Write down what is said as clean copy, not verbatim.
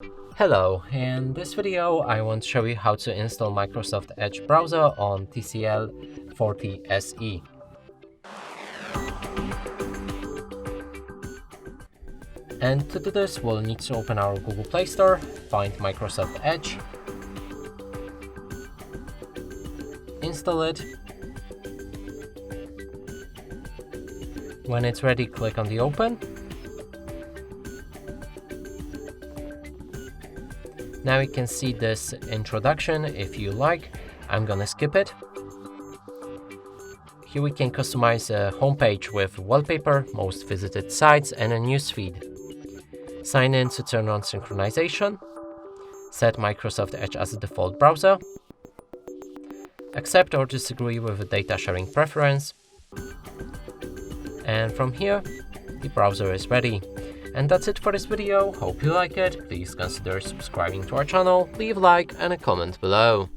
Hello, in this video I want to show you how to install Microsft Edge browser on TCL 40SE. And to do this, we'll need to open our Google Play Store, find Microsft Edge, install it. When it's ready, click on the open. Now you can see this introduction. If you like, I'm gonna skip it. Here we can customize a homepage with wallpaper, most visited sites, and a newsfeed. Sign in to turn on synchronization. Set Microsft Edge as a default browser. Accept or disagree with a data sharing preference. And from here, the browser is ready. And that's it for this video. Hope you like it. Please consider subscribing to our channel, leave a like and a comment below.